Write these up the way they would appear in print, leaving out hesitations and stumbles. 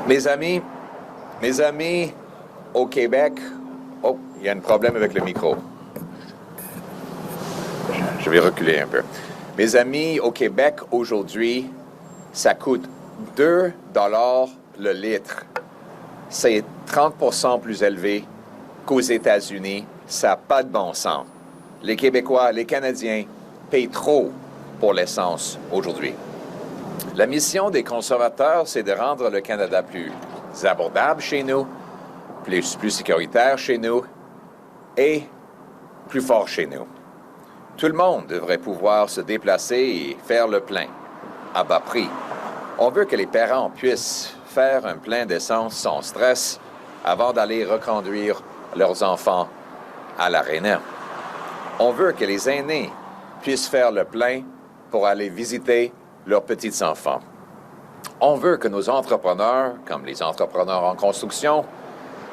Mes amis au Québec... Oh, il y a un problème avec le micro. Je vais reculer un peu. Mes amis au Québec, aujourd'hui, ça coûte 2 $ le litre. C'est 30 % plus élevé qu'aux États-Unis. Ça n'a pas de bon sens. Les Québécois, les Canadiens payent trop pour l'essence aujourd'hui. La mission des conservateurs, c'est de rendre le Canada plus abordable chez nous, plus sécuritaire chez nous et plus fort chez nous. Tout le monde devrait pouvoir se déplacer et faire le plein à bas prix. On veut que les parents puissent faire un plein d'essence sans stress avant d'aller reconduire leurs enfants à l'aréna. On veut que les aînés puissent faire le plein pour aller visiter leurs petits-enfants. On veut que nos entrepreneurs, comme les entrepreneurs en construction,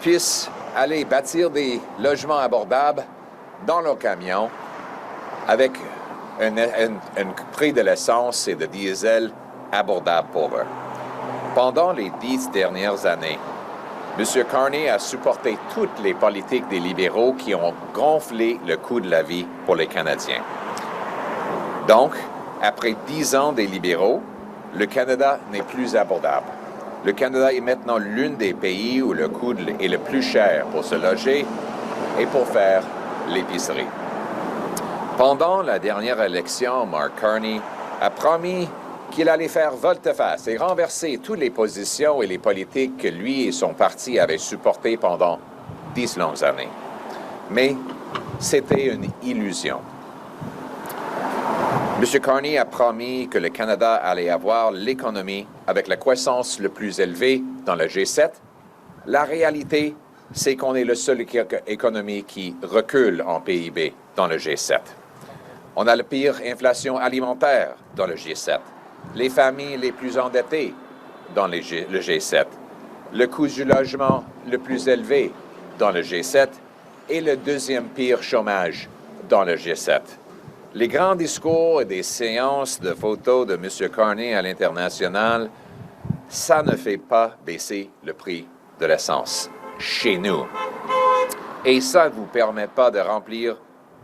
puissent aller bâtir des logements abordables dans leurs camions avec un prix de l'essence et de diesel abordable pour eux. Pendant les 10 dernières années, M. Carney a supporté toutes les politiques des libéraux qui ont gonflé le coût de la vie pour les Canadiens. Donc, après 10 ans des libéraux, le Canada n'est plus abordable. Le Canada est maintenant l'un des pays où le coût est le plus cher pour se loger et pour faire l'épicerie. Pendant la dernière élection, Mark Carney a promis qu'il allait faire volte-face et renverser toutes les positions et les politiques que lui et son parti avaient supportées pendant 10 longues années. Mais c'était une illusion. M. Carney a promis que le Canada allait avoir l'économie avec la croissance le plus élevée dans le G7. La réalité, c'est qu'on est la seule économie qui recule en PIB dans le G7. On a la pire inflation alimentaire dans le G7. Les familles les plus endettées dans le G7. Le coût du logement le plus élevé dans le G7 et le deuxième pire chômage dans le G7. Les grands discours et des séances de photos de M. Carney à l'international, ça ne fait pas baisser le prix de l'essence chez nous. Et ça ne vous permet pas de remplir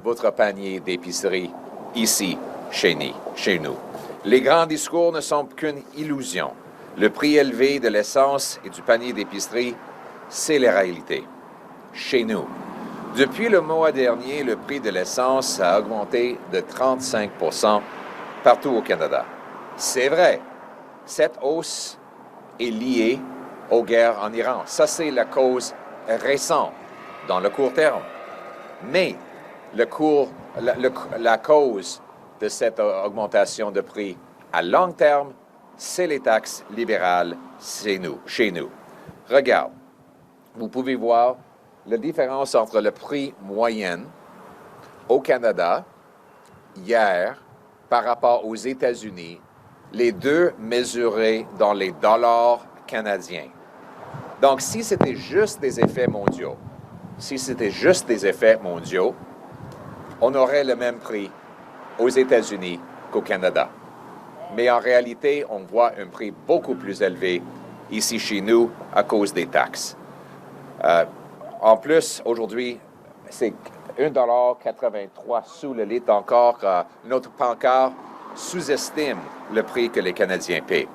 votre panier d'épicerie ici, chez nous. Les grands discours ne sont qu'une illusion. Le prix élevé de l'essence et du panier d'épicerie, c'est la réalité. Chez nous. Depuis le mois dernier, le prix de l'essence a augmenté de 35 % partout au Canada. C'est vrai, cette hausse est liée aux guerres en Iran. Ça, c'est la cause récente dans le court terme. Mais la cause de cette augmentation de prix à long terme, c'est les taxes libérales chez nous. Regarde, vous pouvez voir la différence entre le prix moyen au Canada hier par rapport aux États-Unis, les deux mesurés dans les dollars canadiens. Donc, si c'était juste des effets mondiaux, on aurait le même prix aux États-Unis qu'au Canada. Mais en réalité, on voit un prix beaucoup plus élevé ici chez nous à cause des taxes. En plus, aujourd'hui, c'est 1,83 $ le litre encore. Notre pancart sous-estime le prix que les Canadiens paient.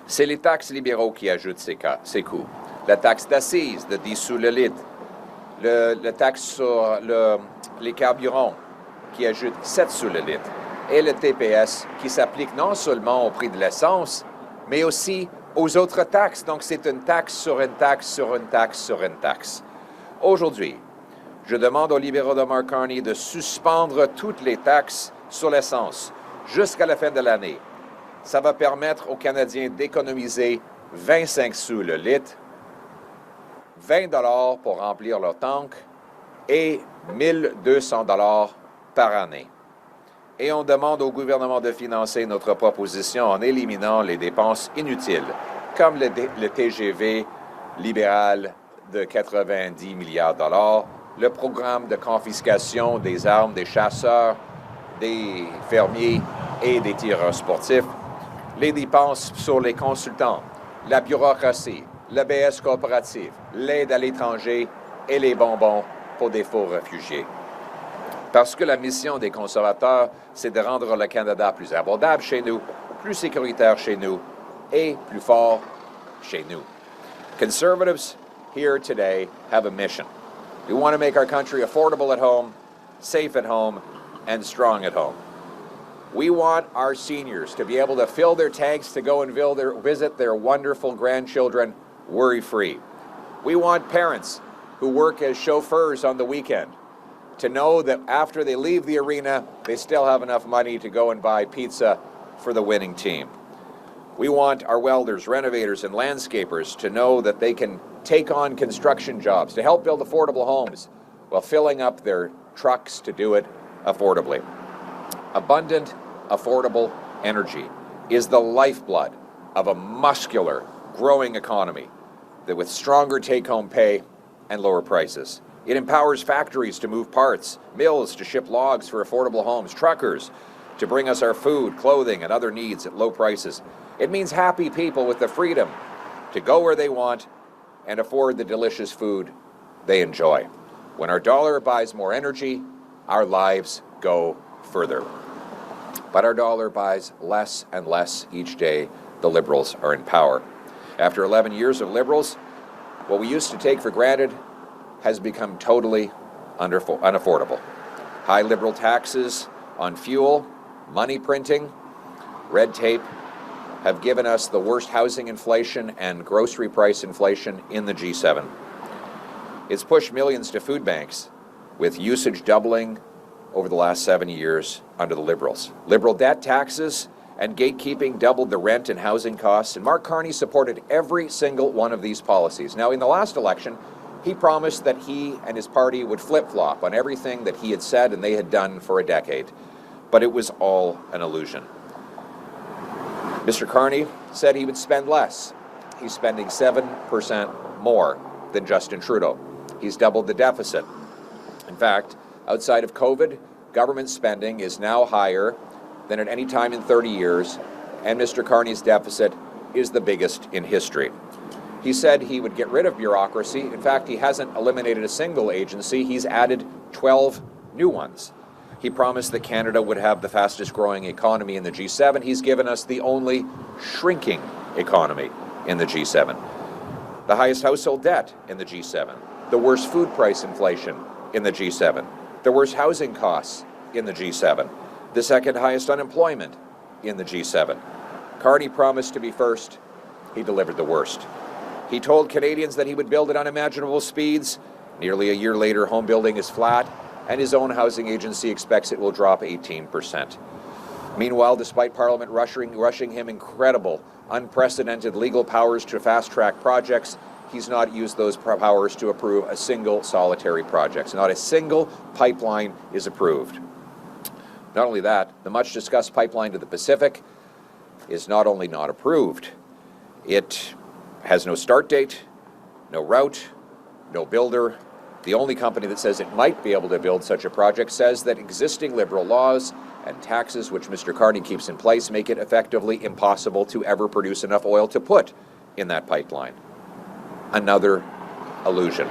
C'est les taxes libéraux qui ajoutent ces coûts. La taxe d'assises de 10 sous le litre, la taxe sur les carburants qui ajoute 7 sous le litre, et le TPS qui s'applique non seulement au prix de l'essence, mais aussi aux autres taxes. Donc, c'est une taxe sur une taxe sur une taxe sur une taxe. Aujourd'hui, je demande aux libéraux de Mark Carney de suspendre toutes les taxes sur l'essence jusqu'à la fin de l'année. Ça va permettre aux Canadiens d'économiser 25 sous le litre, 20 $ pour remplir leur tank et 1 200 $ par année. Et on demande au gouvernement de financer notre proposition en éliminant les dépenses inutiles, comme le TGV libéral de 90 milliards de dollars, le programme de confiscation des armes des chasseurs, des fermiers et des tireurs sportifs, les dépenses sur les consultants, la bureaucratie, l'ABS coopérative, l'aide à l'étranger et les bonbons pour des faux réfugiés. Parce que la mission des conservateurs, c'est de rendre le Canada plus abordable chez nous, plus sécuritaire chez nous et plus fort chez nous. Conservatives here today have a mission. We want to make our country affordable at home, safe at home, and strong at home. We want our seniors to be able to fill their tanks to go and visit their wonderful grandchildren worry-free. We want parents who work as chauffeurs on the weekend to know that after they leave the arena, they still have enough money to go and buy pizza for the winning team. We want our welders, renovators, and landscapers to know that they can take on construction jobs to help build affordable homes while filling up their trucks to do it affordably. Abundant, affordable energy is the lifeblood of a muscular, growing economy that with stronger take-home pay and lower prices. It empowers factories to move parts, mills to ship logs for affordable homes, truckers to bring us our food, clothing, and other needs at low prices. It means happy people with the freedom to go where they want and afford the delicious food they enjoy. When our dollar buys more energy, our lives go further. But our dollar buys less and less each day the Liberals are in power. After 11 years of Liberals, what we used to take for granted has become totally unaffordable. High Liberal taxes on fuel, money printing, red tape have given us the worst housing inflation and grocery price inflation in the G7. It's pushed millions to food banks, with usage doubling over the last 7 years under the Liberals. Liberal debt taxes and gatekeeping doubled the rent and housing costs, and Mark Carney supported every single one of these policies. Now, in the last election, he promised that he and his party would flip-flop on everything that he had said and they had done for a decade, but it was all an illusion. Mr. Carney said he would spend less. He's spending 7% more than Justin Trudeau. He's doubled the deficit. In fact, outside of COVID, government spending is now higher than at any time in 30 years, and Mr. Carney's deficit is the biggest in history. He said he would get rid of bureaucracy. In fact, he hasn't eliminated a single agency. He's added 12 new ones. He promised that Canada would have the fastest growing economy in the G7. He's given us the only shrinking economy in the G7. The highest household debt in the G7. The worst food price inflation in the G7. The worst housing costs in the G7. The second highest unemployment in the G7. Carney promised to be first. He delivered the worst. He told Canadians that he would build at unimaginable speeds. Nearly a year later, home building is flat, and his own housing agency expects it will drop 18%. Meanwhile, despite Parliament rushing him incredible, unprecedented legal powers to fast-track projects, he's not used those powers to approve a single solitary project. Not a single pipeline is approved. Not only that, the much-discussed pipeline to the Pacific is not only not approved, it has no start date, no route, no builder. The only company that says it might be able to build such a project says that existing Liberal laws and taxes, which Mr. Carney keeps in place, make it effectively impossible to ever produce enough oil to put in that pipeline. Another illusion.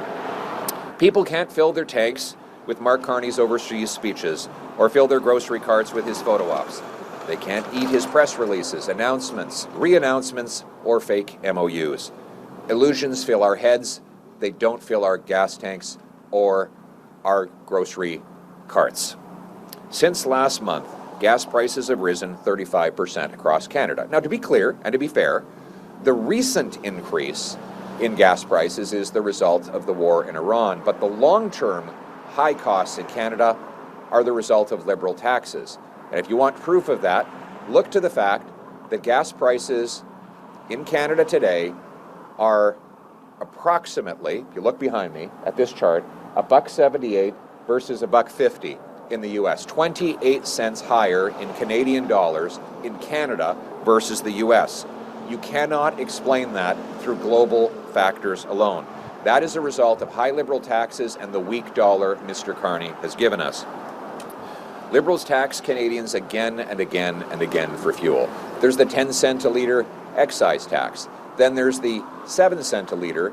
People can't fill their tanks with Mark Carney's overseas speeches or fill their grocery carts with his photo ops. They can't eat his press releases, announcements, re-announcements, or fake MOUs. Illusions fill our heads. They don't fill our gas tanks or our grocery carts. Since last month, gas prices have risen 35% across Canada. Now, to be clear and to be fair, the recent increase in gas prices is the result of the war in Iran, but the long-term high costs in Canada are the result of Liberal taxes. And if you want proof of that, look to the fact that gas prices in Canada today are approximately, if you look behind me at this chart, $1.78 versus $1.50 in the U.S. 28 cents higher in Canadian dollars in Canada versus the U.S. You cannot explain that through global factors alone. That is a result of high Liberal taxes and the weak dollar Mr. Carney has given us. Liberals tax Canadians again and again and again for fuel. There's the 10 cent a litre excise tax. Then there's the 7 cent a litre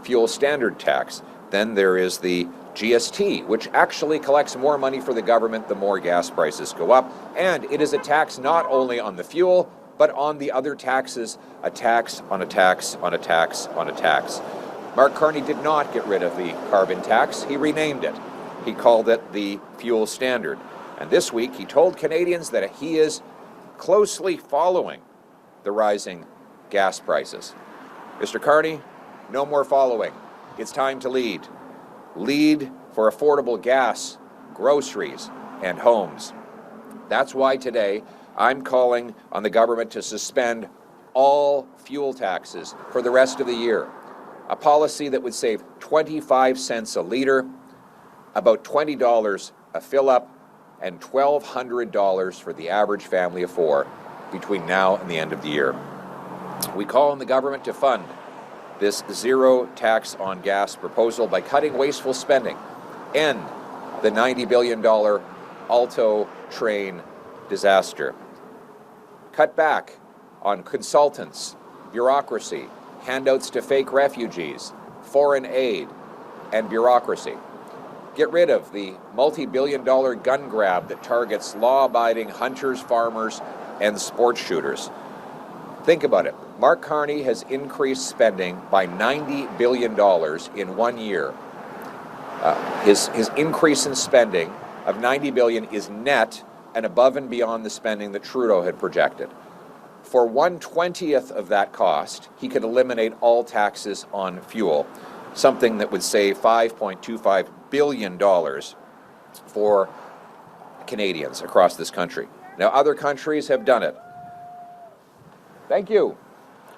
fuel standard tax. Then there is the GST, which actually collects more money for the government the more gas prices go up. And it is a tax not only on the fuel, but on the other taxes, a tax on a tax on a tax on a tax. Mark Carney did not get rid of the carbon tax. He renamed it. He called it the fuel standard. And this week, he told Canadians that he is closely following the rising gas prices. Mr. Carney, no more following. It's time to lead. Lead for affordable gas, groceries, and homes. That's why today I'm calling on the government to suspend all fuel taxes for the rest of the year. A policy that would save 25 cents a litre, about $20 a fill-up, and $1,200 for the average family of four between now and the end of the year. We call on the government to fund this zero tax on gas proposal by cutting wasteful spending, end the $90 billion Alto train disaster, cut back on consultants, bureaucracy, handouts to fake refugees, foreign aid, and bureaucracy. Get rid of the multi-billion-dollar gun grab that targets law-abiding hunters, farmers, and sports shooters. Think about it. Mark Carney has increased spending by $90 billion in 1 year. His increase in spending of $90 billion is net and above and beyond the spending that Trudeau had projected. For 1/20th of that cost, he could eliminate all taxes on fuel, something that would save $5.25 billion for Canadians across this country. Now, other countries have done it. Thank you.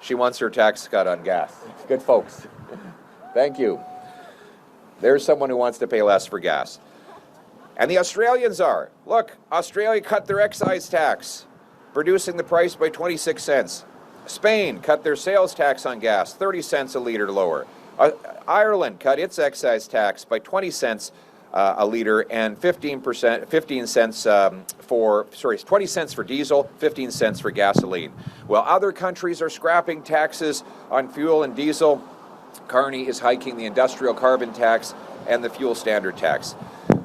She wants her tax cut on gas. Good folks. Thank you. There's someone who wants to pay less for gas. And the Australians are. Look, Australia cut their excise tax, reducing the price by 26 cents. Spain cut their sales tax on gas, 30 cents a litre lower. Ireland cut its excise tax by 20 cents a litre and 20 cents for diesel, 15 cents for gasoline. While other countries are scrapping taxes on fuel and diesel, Carney is hiking the industrial carbon tax and the fuel standard tax.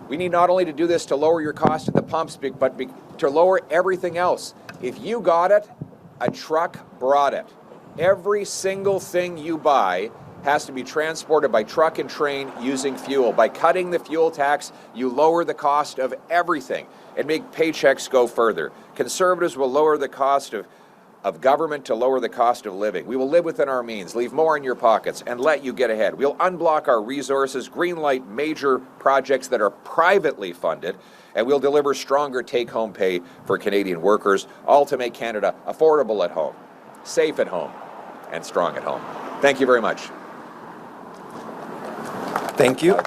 We need not only to do this to lower your cost at the pumps, but to lower everything else. If you got it, a truck brought it. Every single thing you buy has to be transported by truck and train using fuel. By cutting the fuel tax, you lower the cost of everything and make paychecks go further. Conservatives will lower the cost of government to lower the cost of living. We will live within our means, leave more in your pockets, and let you get ahead. We'll unblock our resources, greenlight major projects that are privately funded, and we'll deliver stronger take-home pay for Canadian workers, all to make Canada affordable at home, safe at home, and strong at home. Thank you very much. Thank you.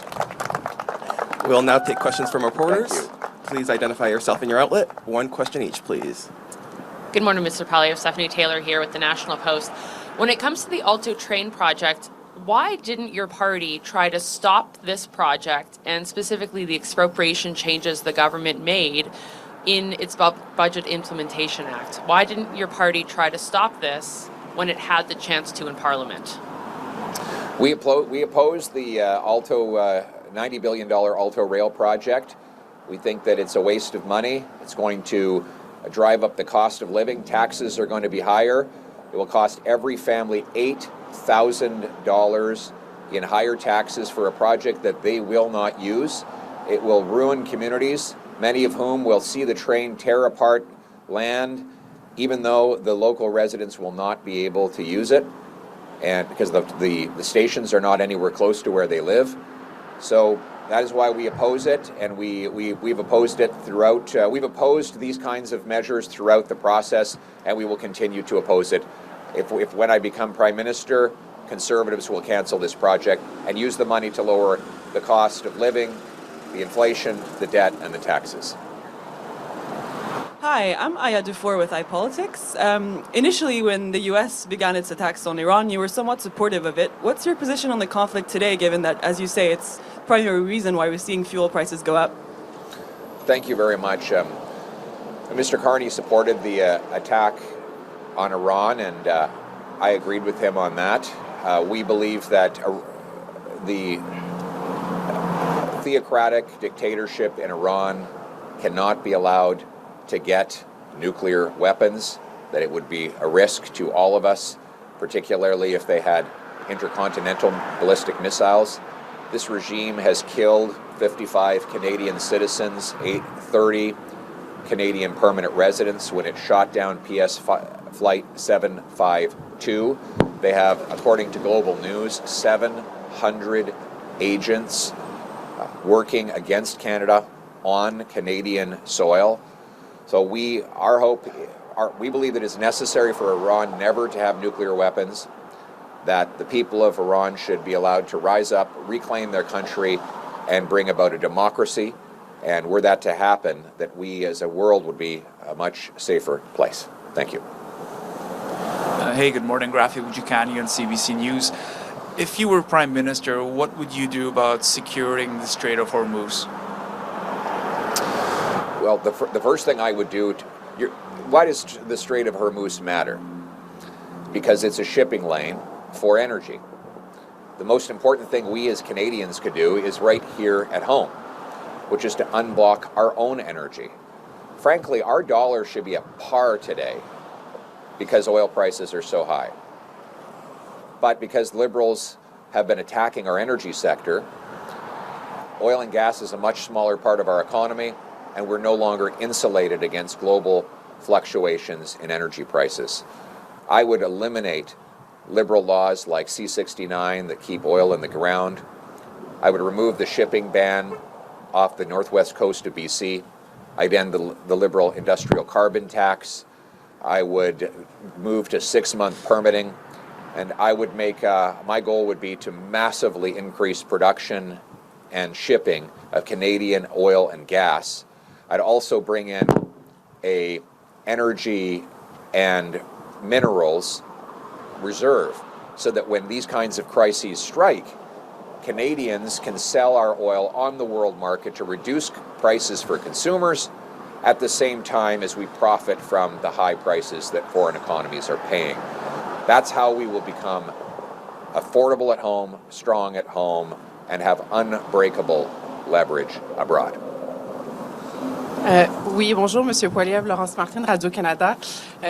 We'll now take questions from reporters. Please identify yourself and your outlet. One question each, please. Good morning, Mr. Poilievre. Stephanie Taylor here with the National Post. When it comes to the Alto train project, why didn't your party try to stop this project and specifically the expropriation changes the government made in its Budget Implementation Act? Why didn't your party try to stop this when it had the chance to in Parliament? We oppose the $90 billion Alto rail project. We think that it's a waste of money. It's going to drive up the cost of living. Taxes are going to be higher. It will cost every family $8,000 in higher taxes for a project that they will not use. It will ruin communities, many of whom will see the train tear apart land, even though the local residents will not be able to use it, and because the stations are not anywhere close to where they live. So that is why we oppose it, and we've opposed it throughout. We've opposed these kinds of measures throughout the process, and we will continue to oppose it. If when I become Prime Minister, Conservatives will cancel this project and use the money to lower the cost of living, the inflation, the debt, and the taxes. Hi, I'm Aya Dufour with iPolitics. Initially, when the U.S. began its attacks on Iran, you were somewhat supportive of it. What's your position on the conflict today, given that, as you say, it's the primary reason why we're seeing fuel prices go up? Thank you very much. Mr. Carney supported the attack on Iran, and I agreed with him on that. We believe that the theocratic dictatorship in Iran cannot be allowed to get nuclear weapons, that it would be a risk to all of us, particularly if they had intercontinental ballistic missiles. This regime has killed 55 Canadian citizens, 30 Canadian permanent residents when it shot down PS Flight 752. They have, according to Global News, 700 agents working against Canada on Canadian soil. So we believe that it's necessary for Iran never to have nuclear weapons, that the people of Iran should be allowed to rise up, reclaim their country, and bring about a democracy. And were that to happen, that we as a world would be a much safer place. Thank you. Hey, good morning. Rafi Wujikani on CBC News. If you were Prime Minister, what would you do about securing the Strait of Hormuz? Well, the first thing I would do, why does the Strait of Hormuz matter? Because it's a shipping lane for energy. The most important thing we as Canadians could do is right here at home, which is to unblock our own energy. Frankly, our dollar should be at par today because oil prices are so high. But because liberals have been attacking our energy sector, oil and gas is a much smaller part of our economy, and we're no longer insulated against global fluctuations in energy prices. I would eliminate liberal laws like C-69 that keep oil in the ground. I would remove the shipping ban off the northwest coast of BC. I'd end the liberal industrial carbon tax. I would move to 6-month permitting, and I would make, my goal would be to massively increase production and shipping of Canadian oil and gas. I'd also bring in a energy and minerals reserve so that when these kinds of crises strike, Canadians can sell our oil on the world market to reduce prices for consumers at the same time as we profit from the high prices that foreign economies are paying. That's how we will become affordable at home, strong at home, and have unbreakable leverage abroad. Oui, bonjour, Monsieur Poilievre, Laurence Martin, Radio-Canada.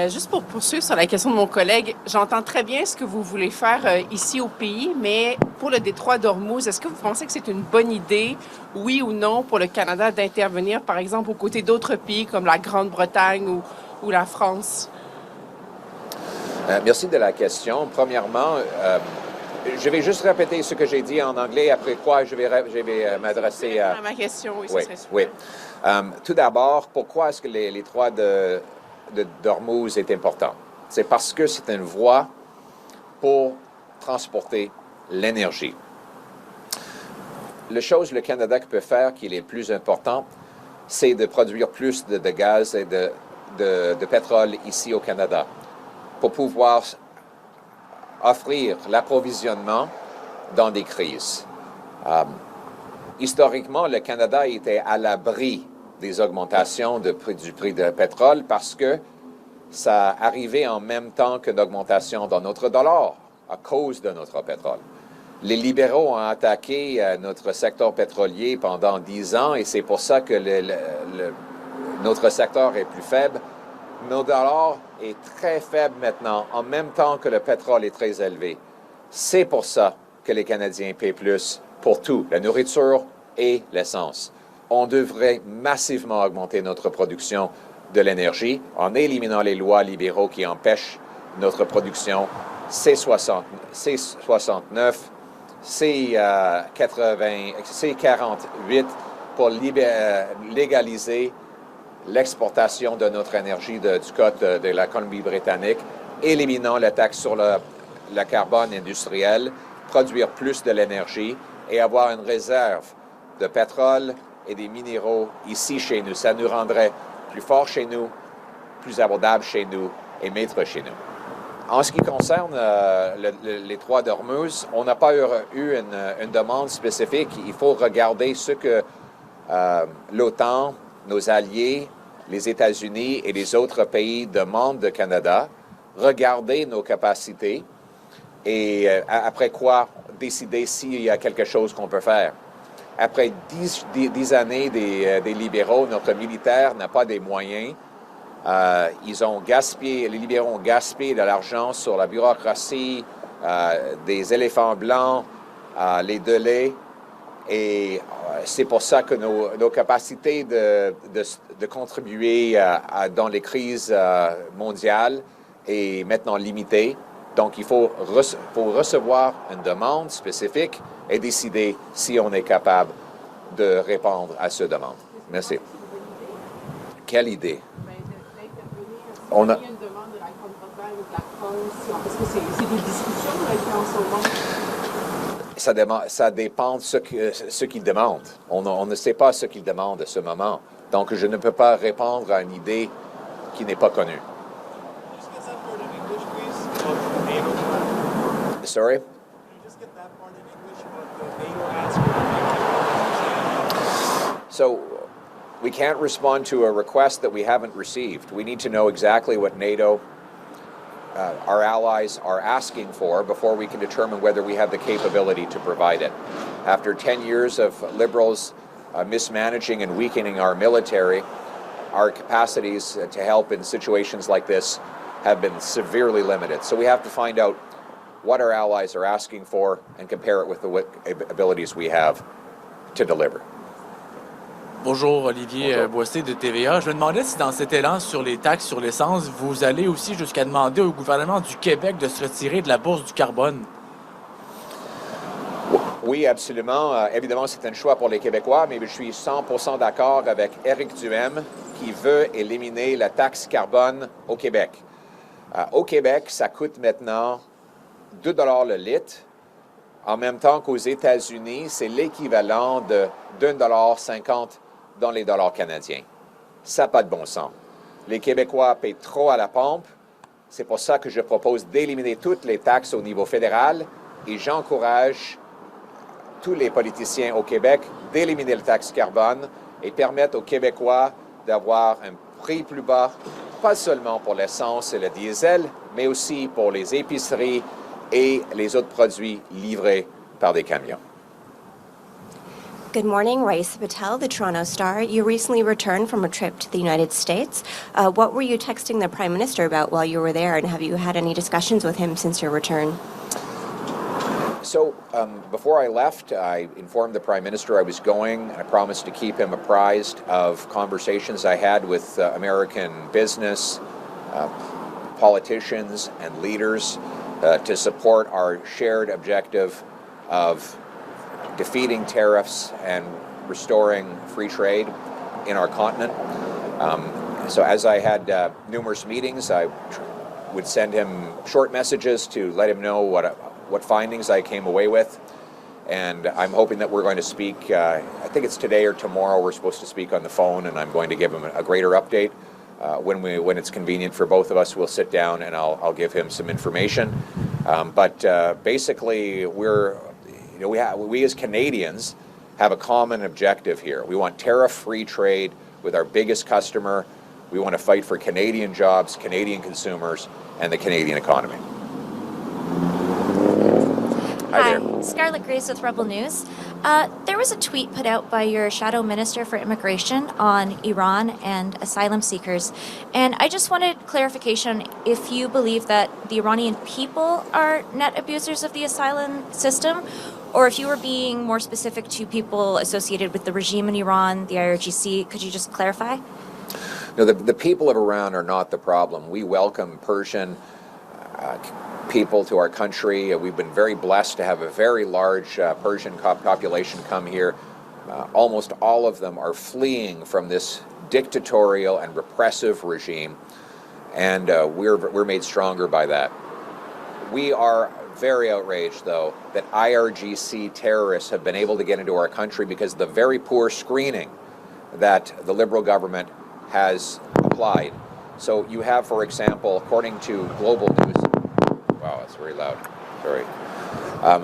Juste pour poursuivre sur la question de mon collègue, j'entends très bien ce que vous voulez faire ici au pays, mais pour le détroit d'Ormuz, est-ce que vous pensez que c'est une bonne idée, oui ou non, pour le Canada d'intervenir, par exemple, aux côtés d'autres pays comme la Grande-Bretagne ou la France? Merci de la question. Premièrement, je vais juste répéter ce que j'ai dit en anglais, après quoi je vais m'adresser à ma question, oui, oui, ce serait super. Oui. Tout d'abord, pourquoi est-ce que les détroit d'Ormuz est important? C'est parce que c'est une voie pour transporter l'énergie. La chose que le Canada peut faire qui est le plus important, c'est de produire plus de gaz et de pétrole ici au Canada pour pouvoir offrir l'approvisionnement dans des crises. Historiquement, le Canada était à l'abri des augmentations du prix de pétrole parce que ça arrivait en même temps qu'une augmentation dans notre dollar à cause de notre pétrole. Les libéraux ont attaqué notre secteur pétrolier pendant 10 ans et c'est pour ça que notre secteur est plus faible. Notre dollar est très faible maintenant, en même temps que le pétrole est très élevé. C'est pour ça que les Canadiens paient plus pour tout, la nourriture et l'essence. On devrait massivement augmenter notre production de l'énergie en éliminant les lois libéraux qui empêchent notre production C69, C48 pour légaliser l'exportation de notre énergie du côté de la Colombie-Britannique, éliminant la taxe sur le carbone industriel, produire plus de l'énergie et avoir une réserve de pétrole et des minéraux ici chez nous. Ça nous rendrait plus forts chez nous, plus abordables chez nous et maîtres chez nous. En ce qui concerne les détroit d'Ormuz, on n'a pas eu une demande spécifique. Il faut regarder ce que l'OTAN, nos alliés, les États-Unis et les autres pays demandent du Canada. regarder nos capacités et après quoi décider s'il y a quelque chose qu'on peut faire. Après 10 années des libéraux, notre militaire n'a pas des moyens. Ils ont gaspillé, les libéraux ont gaspillé de l'argent sur la bureaucratie, des éléphants blancs, les délais. Et c'est pour ça que nos capacités de contribuer dans les crises mondiales est maintenant limitée. Donc, il faut recevoir une demande spécifique et décider si on est capable de répondre à cette demande. Merci. Quelle idée? On a... Il y a une demande de la avec la France, parce que c'est des discussions qui en ce moment. Ça dépend de ce qu'ils demandent. On ne sait pas ce qu'ils demandent à ce moment. Donc, je ne peux pas répondre à une idée qui n'est pas connue. Sorry? So, we can't respond to a request that we haven't received. We need to know exactly what NATO, our allies, are asking for before we can determine whether we have the capability to provide it. After 10 years of Liberals mismanaging and weakening our military, our capacities to help in situations like this have been severely limited. So we have to find out what our allies are asking for and compare it with the abilities we have to deliver. Bonjour, Olivier Boissé de TVA. Je me demandais si dans cet élan sur les taxes sur l'essence, vous allez aussi jusqu'à demander au gouvernement du Québec de se retirer de la bourse du carbone. Oui, absolument. Évidemment, c'est un choix pour les Québécois, mais je suis 100% d'accord avec Éric Duhem qui veut éliminer la taxe carbone au Québec. Au Québec, ça coûte maintenant 2 $ le litre, en même temps qu'aux États-Unis, c'est l'équivalent de $1,50 dans les dollars canadiens. Ça n'a pas de bon sens. Les Québécois paient trop à la pompe. C'est pour ça que je propose d'éliminer toutes les taxes au niveau fédéral et j'encourage tous les politiciens au Québec d'éliminer la taxe carbone et permettre aux Québécois d'avoir un prix plus bas, pas seulement pour l'essence et le diesel, mais aussi pour les épiceries et les autres produits livrés par des camions. Good morning, Raisa Patel, the Toronto Star. You recently returned from a trip to the United States. What were you texting the Prime Minister about while you were there, and have you had any discussions with him since your return? So before I left, I informed the Prime Minister I was going, and I promised to keep him apprised of conversations I had with American business, politicians, and leaders to support our shared objective of defeating tariffs and restoring free trade in our continent. So as I had numerous meetings, I would send him short messages to let him know what findings I came away with. And I'm hoping that we're going to speak, I think it's today or tomorrow, we're supposed to speak on the phone, and I'm going to give him a greater update. When it's convenient for both of us, we'll sit down and I'll give him some information. But basically, we as Canadians have a common objective here. We want tariff-free trade with our biggest customer. We want to fight for Canadian jobs, Canadian consumers, and the Canadian economy. Hi there. Scarlett Grace with Rebel News. There was a tweet put out by your Shadow Minister for Immigration on Iran and asylum seekers, and I just wanted clarification if you believe that the Iranian people are net abusers of the asylum system, or if you were being more specific to people associated with the regime in Iran, the IRGC. Could you just clarify? No, the people of Iran are not the problem. We welcome Persian people to our country. We've been very blessed to have a very large Persian population come here. Almost all of them are fleeing from this dictatorial and repressive regime, and we're made stronger by that. We are very outraged, though, that IRGC terrorists have been able to get into our country because of the very poor screening that the Liberal government has applied. So you have, for example, according to Global News, wow, it's very loud, sorry.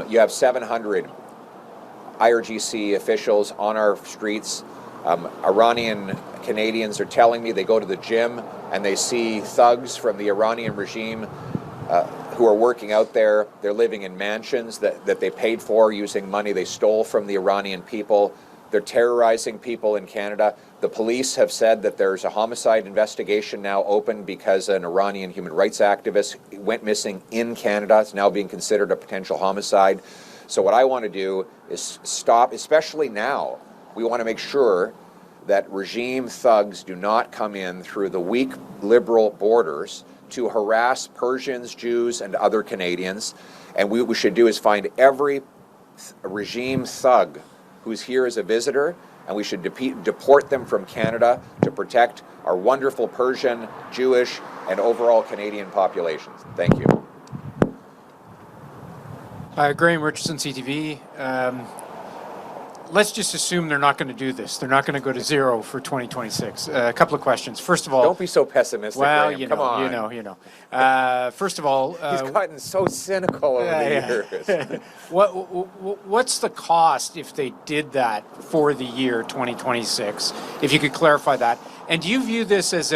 You have 700 IRGC officials on our streets Iranian Canadians are telling me they go to the gym and they see thugs from the Iranian regime who are working out there. They're living in mansions that they paid for using money they stole from the Iranian people. They're terrorizing people in Canada. The police have said that there's a homicide investigation now open because an Iranian human rights activist went missing in Canada. It's now being considered a potential homicide. So what I want to do is stop, especially now, we want to make sure that regime thugs do not come in through the weak liberal borders to harass Persians, Jews, and other Canadians. And what we should do is find every regime thug who's here as a visitor, and we should deport them from Canada to protect our wonderful Persian, Jewish, and overall Canadian populations. Thank you. Graham Richardson, CTV. Let's just assume they're not going to do this. They're not going to go to zero for 2026. A couple of questions. First of all, don't be so pessimistic. Well, Graham. you Come know, on. First of all, he's gotten so cynical over the years. What's the cost if they did that for the year 2026? If you could clarify that. And do you view this as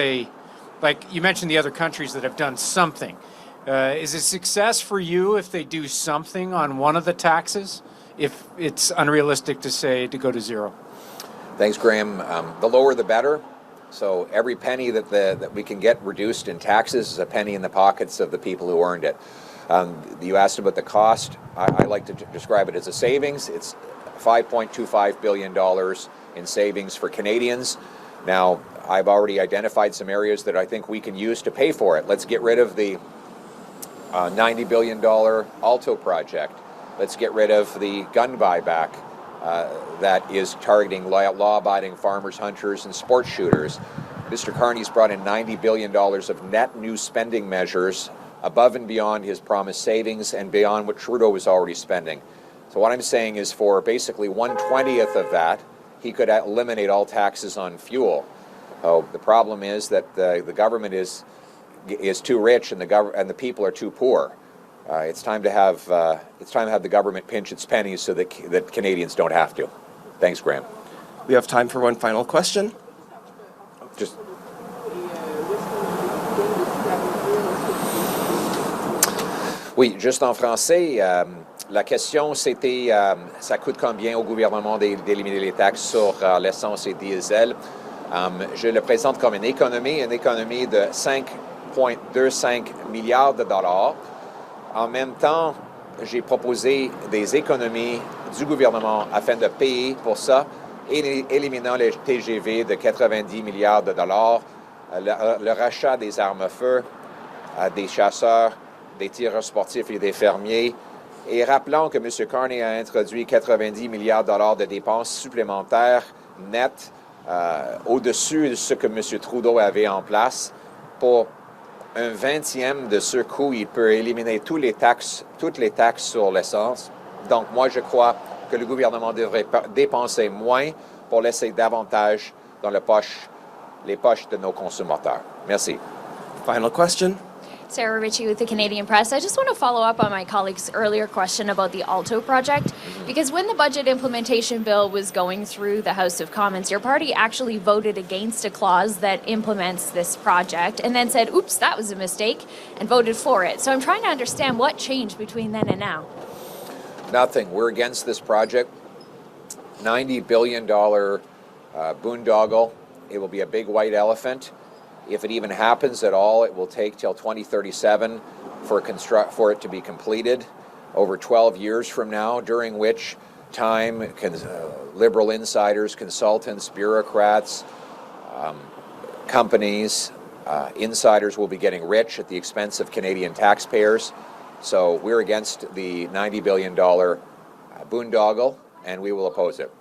like you mentioned the other countries that have done something? Is it success for you if they do something on one of the taxes? If it's unrealistic to say to go to zero? Thanks, Graham. The lower the better. So every penny that we can get reduced in taxes is a penny in the pockets of the people who earned it. You asked about the cost. I like to describe it as a savings. It's $5.25 billion in savings for Canadians. Now, I've already identified some areas that I think we can use to pay for it. Let's get rid of the $90 billion Alto project. Let's get rid of the gun buyback that is targeting law-abiding farmers, hunters, and sports shooters. Mr. Carney's brought in $90 billion of net new spending measures above and beyond his promised savings and beyond what Trudeau was already spending. So what I'm saying is for basically 1/20th of that, he could eliminate all taxes on fuel. The problem is that the government is too rich and the people are too poor. It's time to have the government pinch its pennies so that Canadians don't have to. Thanks, Graham. We have time for one final question. Oui, juste en français. La question, c'était ça coûte combien au gouvernement d'éliminer les taxes sur l'essence et diesel? Je le présente comme une économie de 5,25 milliards de dollars. En même temps, j'ai proposé des économies du gouvernement afin de payer pour ça, éliminant les TGV de 90 milliards de dollars, le rachat des armes à feu, des chasseurs, des tireurs sportifs et des fermiers. Et rappelons que M. Carney a introduit 90 milliards de dollars de dépenses supplémentaires nettes au-dessus de ce que M. Trudeau avait en place pour un 20e de ce coût, il peut éliminer toutes les taxes sur l'essence. Donc, moi, je crois que le gouvernement devrait dépenser moins pour laisser davantage dans les poches de nos consommateurs. Merci. Final question. Sarah Ritchie with the Canadian Press. I just want to follow up on my colleague's earlier question about the Alto project, because when the budget implementation bill was going through the House of Commons, your party actually voted against a clause that implements this project and then said, oops, that was a mistake, and voted for it. So I'm trying to understand what changed between then and now. Nothing. We're against this project. $90 billion boondoggle. It will be a big white elephant. If it even happens at all, it will take till 2037 for it to be completed, over 12 years from now, during which time liberal insiders, consultants, bureaucrats, companies, insiders will be getting rich at the expense of Canadian taxpayers. So we're against the $90 billion boondoggle, and we will oppose it.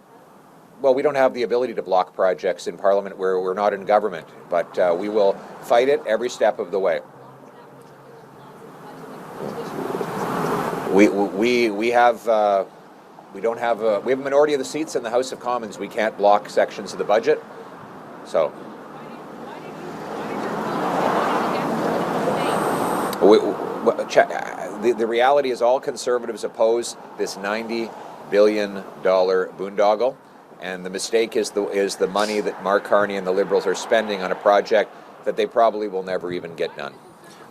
Well, we don't have the ability to block projects in Parliament where we're not in government, but we will fight it every step of the way. We have a minority of the seats in the House of Commons. We can't block sections of the budget, so. The reality is all Conservatives oppose this $90 billion boondoggle. And the mistake is the money that Mark Carney and the Liberals are spending on a project that they probably will never even get done.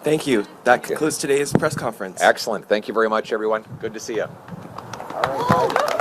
Thank you. That concludes today's press conference. Excellent. Thank you very much, everyone. Good to see you. All right, guys.